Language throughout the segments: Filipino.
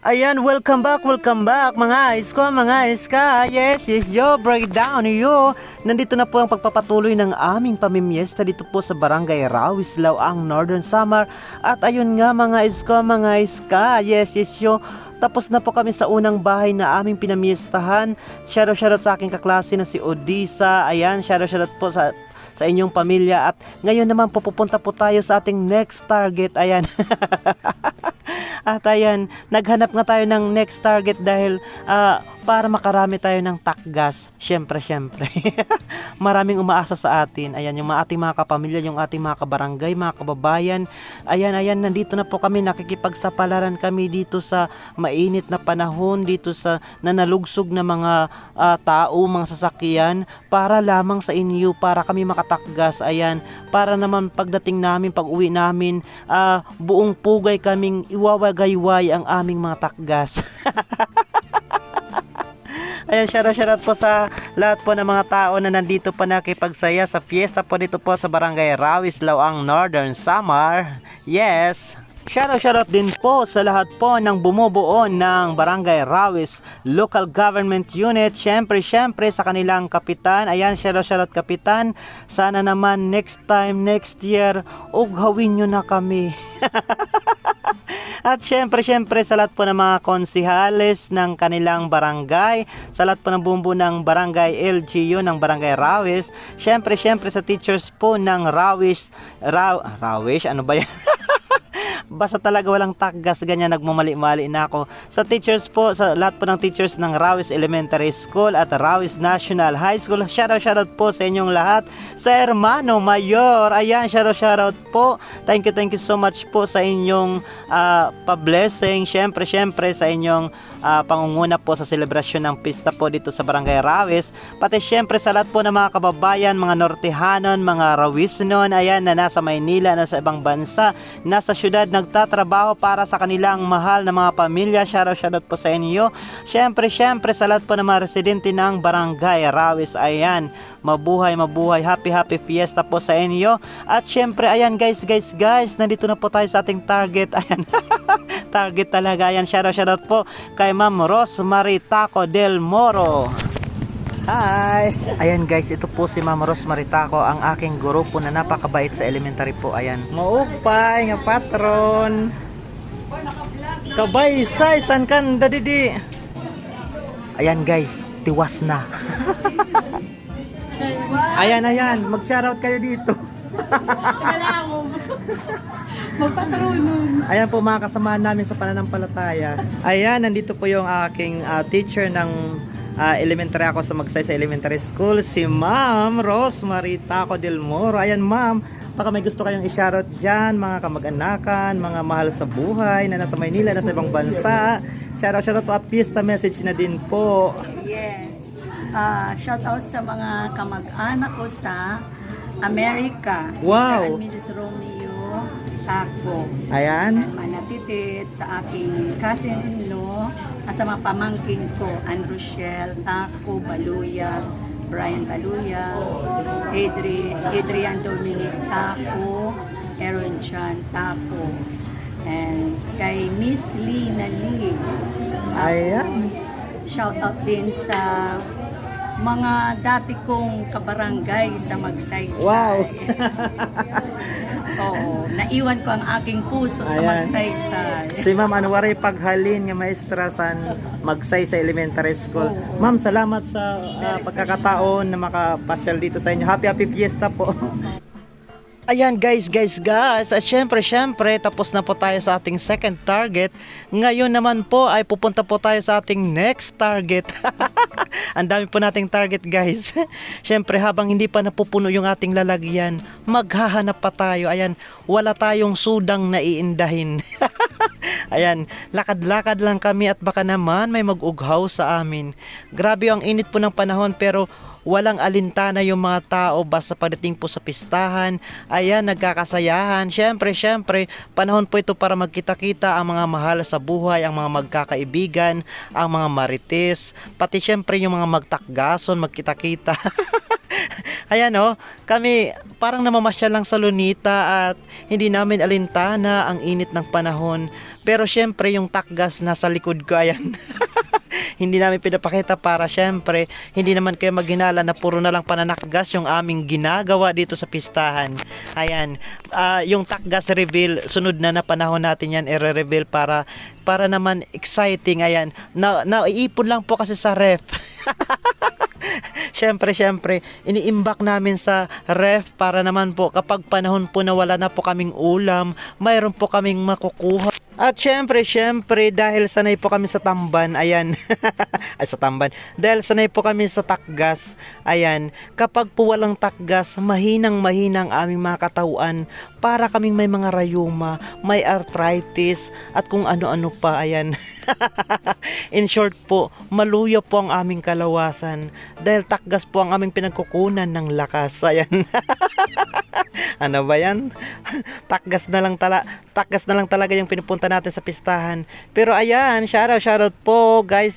Ayan, welcome back mga isko, mga iska. Yes, yo, breakdown yo. Nandito na po ang pagpapatuloy ng aming pamimiesta dito po sa Barangay Rawislao, ang Northern Samar. At ayun nga mga isko, mga iska. Yes, yo. Tapos na po kami sa unang bahay na aming pinamiestahan. Shoutout sa aking kaklase na si Odisa. Ayan, shoutout po sa inyong pamilya. At ngayon naman po pupunta po tayo sa ating next target. Ayan. At ayan, naghanap nga tayo ng next target dahil para makarami tayo ng takgas. Syempre. Maraming umaasa sa atin. Ayan, yung ating mga kapamilya, yung ating mga kabarangay, mga kababayan. Ayan, nandito na po kami, nakikipagsapalaran kami dito sa mainit na panahon, dito sa nanalugsog na mga tao, mga sasakyan, para lamang sa inyo, para kami makatakgas. Ayan, para naman pagdating namin, pag uwi namin, buong pugay kaming iwawagayway ang aming mga takgas. Ayan, shoutout po sa lahat po ng mga tao na nandito pa nakipagsaya sa fiesta po dito po sa Barangay Rawislao, ang Northern Samar. Yes! Shoutout din po sa lahat po ng bumubuo ng Barangay Rawis Local Government Unit. Syempre sa kanilang kapitan. Ayan, shoutout kapitan. Sana naman next time, next year, ughawin nyo na kami. At syempre sa lahat po ng mga konsihales ng kanilang barangay, sa lahat po ng bumbu ng barangay LGU ng Barangay Rawis, syempre sa teachers po ng Rawis, ano ba yan? Basta talaga walang takgas, ganyan, nagmamali-mali na ako. Sa teachers po, sa lahat po ng teachers ng Rawis Elementary School at Rawis National High School, shoutout po sa inyong lahat. Sa Hermano Mayor, ayan, shoutout po. Thank you so much po sa inyong pa-blessing. Syempre sa inyong pangunguna po sa selebrasyon ng pista po dito sa Barangay Rawis. Pati syempre sa lahat po ng mga kababayan, mga Nortehanon, mga Rawisnon, ayan, na nasa Maynila, nasa ibang bansa, nasa syudad, nagtatrabaho para sa kanilang mahal na mga pamilya. Shoutout po sa inyo. Syempre sa lahat po ng mga residente ng Barangay Rawis, ayan, mabuhay, happy fiesta po sa inyo. At syempre ayan guys, nandito na po tayo sa ating target. Ayan. Target talaga, ayan, shoutout po kay Ma'am Rosemary Taco del Moro. Hi! Ayan guys, ito po si Ma'am Rosemary Taco, ang aking guro po na napakabait sa elementary po. Ayan, maupay nga patron. Kabay san kan dadidi. Ayan guys, tiwas na. Ayan, mag-shoutout kayo dito. Magpatronon. Ayan po mga kasamahan namin sa pananampalataya. Ayan, nandito po yung aking teacher ng elementary ako sa Magsaysay sa elementary school, si Ma'am Rosemary Taco del Moro. Ayan ma'am, baka may gusto kayong i-shoutout dyan, mga kamag-anakan, mga mahal sa buhay na nasa Maynila, nasa ibang bansa. Shoutout po at fiesta message na din po. Yes. Shoutout sa mga kamag-anak ko sa Amerika. Wow. Mr. and Mrs. Romeo Taco. Ayan. Manatitit sa aking cousin-in-law, sa mga pamangkin ko, Ann Rochelle Taco, Baluya, Brian Baluya, Adrian Dominic Taco, Aaron Chan Taco, and kay Miss Lina Lee. Ayan. Shoutout din sa mga dati kong kabarangay sa Magsaysay. Wow. Oo, naiwan ko ang aking puso sa Ayan. Magsaysay. Si Ma'am Anwaray Paghalin nga maestra sa Magsaysay Elementary School. Ma'am, salamat sa pagkakataon na makapasyal dito sa inyo. Happy fiesta po. Ayan guys, at syempre tapos na po tayo sa ating second target. Ngayon naman po ay pupunta po tayo sa ating next target. Ang dami po nating target guys. Syempre habang hindi pa napupuno yung ating lalagyan, maghahanap pa tayo. Ayan, wala tayong sudang naiindahin. Ayan, lakad-lakad lang kami at baka naman may mag-ughaw sa amin. Grabe ang init po ng panahon pero walang alintana yung mga tao basta pagdating po sa pistahan. Ayan, nagkakasayahan. Syempre, panahon po ito para magkita-kita ang mga mahal sa buhay, ang mga magkakaibigan, ang mga marites, pati syempre yung mga magtakgason, magkita-kita. Ayan oh, kami parang namamasyal lang sa Lunita at hindi namin alintana ang init ng panahon. Pero syempre yung takgas nasa likod ko, ayan. Hindi namin pinapakita para syempre hindi naman kayo maghinala na puro na lang pananakgas yung aming ginagawa dito sa pistahan. Ayan, yung takgas reveal, sunod na panahon natin yan i-reveal para naman exciting. Ayan, naiipon lang po kasi sa ref. Syempre, iniimbak namin sa ref para naman po kapag panahon po na wala na po kaming ulam, mayroon po kaming makukuha. At syempre, dahil sanay po kami sa tamban, ayan, ay sa tamban, dahil sanay po kami sa takgas, ayan, kapag po walang takgas, mahinang aming mga katawan, para kaming may mga rayuma, may arthritis, at kung ano-ano pa, ayan. In short po, maluya po ang aming kalawasan, dahil takgas po ang aming pinagkukunan ng lakas, ayan. Ano ba yan? Takgas na lang talaga yung pinupunta natin sa pistahan. Pero ayan, shoutout po guys,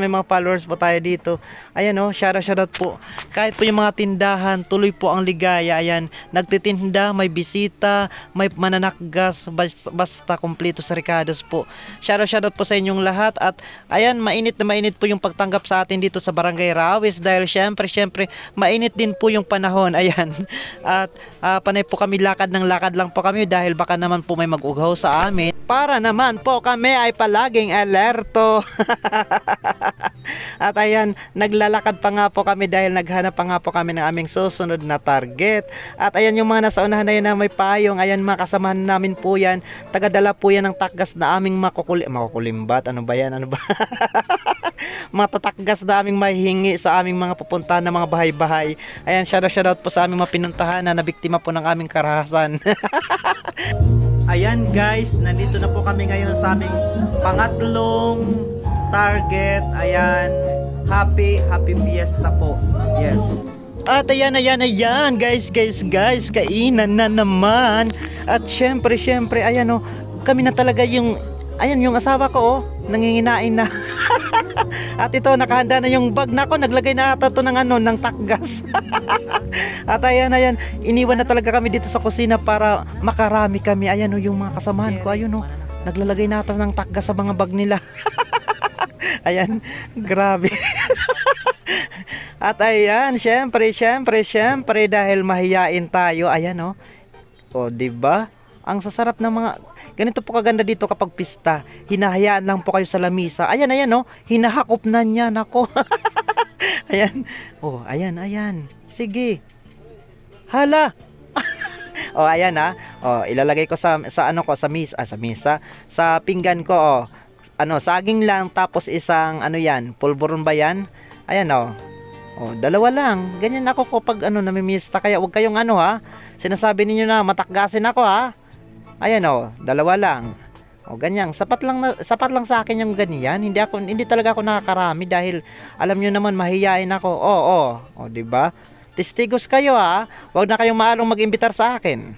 may mga followers po tayo dito. Ayan oh, shoutout po. Kahit po yung mga tindahan, tuloy po ang ligaya. Ayan, nagtitinda, may bisita, may mananakgas, basta kumpleto sa Ricados po. Shoutout po sa inyong lahat. At ayan, mainit na mainit po yung pagtanggap sa atin dito sa Barangay Rawis, dahil syempre mainit din po yung panahon. Ayan. At panay po kami lakad lang po kami dahil baka naman po may mag-ughaw sa amin. Para naman po kami ay palaging alerto. At ayan, naglalakad pa nga po kami dahil naghanap pa nga po kami ng aming susunod na target. At ayan yung mga nasa unahan na yan na may payong. Ayan, mga kasamahan namin po yan. Tagadala po yan ng takgas na aming makukulimbat. Ano ba yan? Ano ba? Mga tatakgas na aming mahihingi sa aming mga pupuntahan na mga bahay-bahay. Ayan, shoutout po sa aming mga pinuntahan na nabiktima po ng aming karahasan. Ayan guys, nandito na po kami ngayon sa aming pangatlong target. Ayan, happy fiesta po. Yes. At ayan guys, kainan na naman. At syempre, ayan oh, kami na talaga yung, ayan yung asawa ko oh, nanginginain na. At ito, nakahanda na yung bag na ako, naglagay na ata to ng takgas. At ayan, iniwan na talaga kami dito sa kusina para makarami kami. Ayan oh, yung mga kasamahan ko, ayun oh, naglalagay na ata ng takgas sa mga bag nila. Ayan, grabe. At ayan, syempre dahil mahiyain tayo, ayan oh. O, diba? Ang sasarap ng mga ganito po kaganda dito kapag pista. Hinahayaan lang po kayo sa lamisa. Ayan oh, hinahakop na niya, nako. Ayan. Oh, ayan. Sige. Hala. Oh, ayan ah. Oh, ilalagay ko sa misa, sa pinggan ko oh. Ano, saging lang tapos isang ano yan, pulburon ba yan? Ayan oh. Oh, dalawa lang. Ganyan ako kapag namimista, kaya wag kayong ha. Sinasabi niyo na matakgasin ako ha. Ayan oh, dalawa lang. O ganyan, sapat lang sa akin yung ganyan. Hindi talaga ako nakakarami dahil alam niyo naman mahiyain ako. O, di ba? Testigos kayo ha. Wag na kayong maalong mag-imbitar sa akin.